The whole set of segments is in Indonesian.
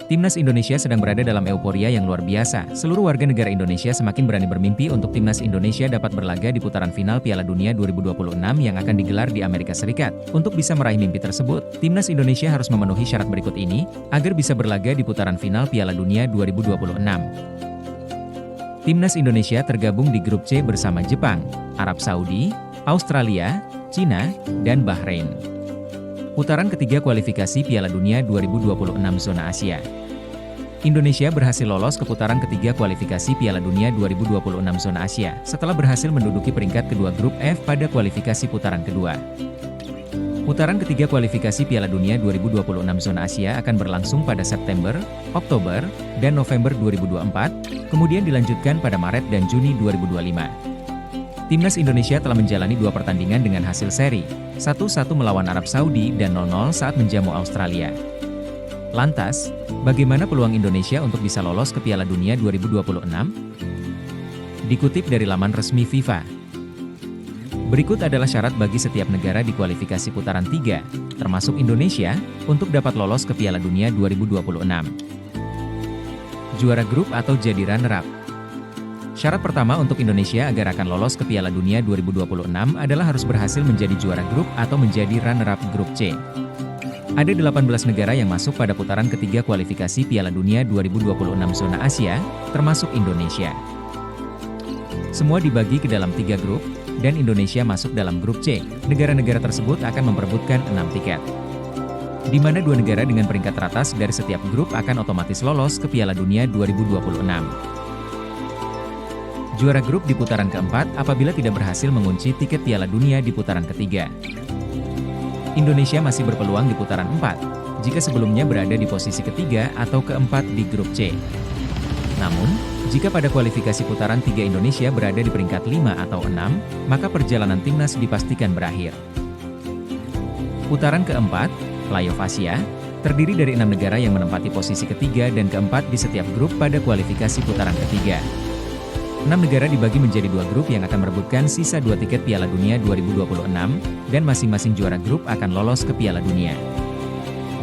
Timnas Indonesia sedang berada dalam euforia yang luar biasa. Seluruh warga negara Indonesia semakin berani bermimpi untuk Timnas Indonesia dapat berlaga di putaran final Piala Dunia 2026 yang akan digelar di Amerika Serikat. Untuk bisa meraih mimpi tersebut, Timnas Indonesia harus memenuhi syarat berikut ini, agar bisa berlaga di putaran final Piala Dunia 2026. Timnas Indonesia tergabung di grup C bersama Jepang, Arab Saudi, Australia, Cina, dan Bahrain. Putaran ketiga kualifikasi Piala Dunia 2026 zona Asia. Indonesia berhasil lolos ke putaran ketiga kualifikasi Piala Dunia 2026 zona Asia, setelah berhasil menduduki peringkat kedua grup F pada kualifikasi putaran kedua. Putaran ketiga kualifikasi Piala Dunia 2026 zona Asia akan berlangsung pada September, Oktober, dan November 2024, kemudian dilanjutkan pada Maret dan Juni 2025. Timnas Indonesia telah menjalani 2 pertandingan dengan hasil seri, 1-1 melawan Arab Saudi dan 0-0 saat menjamu Australia. Lantas, bagaimana peluang Indonesia untuk bisa lolos ke Piala Dunia 2026? Dikutip dari laman resmi FIFA. Berikut adalah syarat bagi setiap negara di kualifikasi putaran 3, termasuk Indonesia, untuk dapat lolos ke Piala Dunia 2026. Juara grup atau jadi runner-up. Syarat pertama untuk Indonesia agar akan lolos ke Piala Dunia 2026 adalah harus berhasil menjadi juara grup atau menjadi runner-up grup C. Ada 18 negara yang masuk pada putaran ketiga kualifikasi Piala Dunia 2026 zona Asia, termasuk Indonesia. Semua dibagi ke dalam 3 grup, dan Indonesia masuk dalam grup C. Negara-negara tersebut akan memperebutkan 6 tiket, di mana 2 negara dengan peringkat teratas dari setiap grup akan otomatis lolos ke Piala Dunia 2026. Juara grup di putaran keempat apabila tidak berhasil mengunci tiket Piala Dunia di putaran ketiga. Indonesia masih berpeluang di putaran 4, jika sebelumnya berada di posisi ketiga atau keempat di grup C. Namun, jika pada kualifikasi putaran 3 Indonesia berada di peringkat 5 atau 6, maka perjalanan timnas dipastikan berakhir. Putaran keempat, Playoff Asia, terdiri dari 6 negara yang menempati posisi ketiga dan keempat di setiap grup pada kualifikasi putaran ketiga. 6 negara dibagi menjadi 2 grup yang akan merebutkan sisa 2 tiket Piala Dunia 2026, dan masing-masing juara grup akan lolos ke Piala Dunia.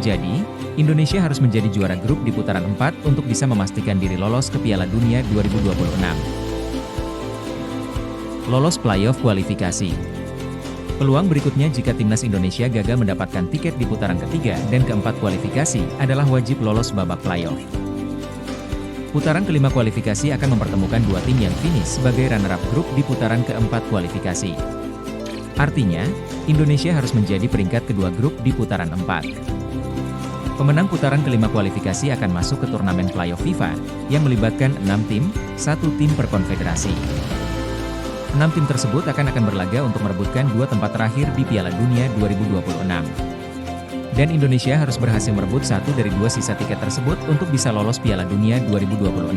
Jadi, Indonesia harus menjadi juara grup di putaran 4 untuk bisa memastikan diri lolos ke Piala Dunia 2026. Lolos playoff kualifikasi. Peluang berikutnya jika timnas Indonesia gagal mendapatkan tiket di putaran ketiga dan keempat kualifikasi adalah wajib lolos babak playoff. Putaran kelima kualifikasi akan mempertemukan 2 tim yang finish sebagai runner-up grup di putaran keempat kualifikasi. Artinya, Indonesia harus menjadi peringkat kedua grup di putaran 4. Pemenang putaran kelima kualifikasi akan masuk ke turnamen playoff FIFA, yang melibatkan 6 tim, 1 tim per konfederasi. 6 tim tersebut akan berlaga untuk merebutkan 2 tempat terakhir di Piala Dunia 2026. Dan Indonesia harus berhasil merebut 1 dari 2 sisa tiket tersebut untuk bisa lolos Piala Dunia 2026.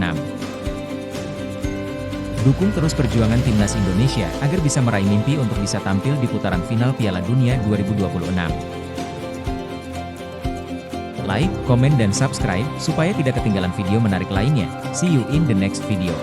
Dukung terus perjuangan timnas Indonesia agar bisa meraih mimpi untuk bisa tampil di putaran final Piala Dunia 2026. Like, komen dan subscribe supaya tidak ketinggalan video menarik lainnya. See you in the next video.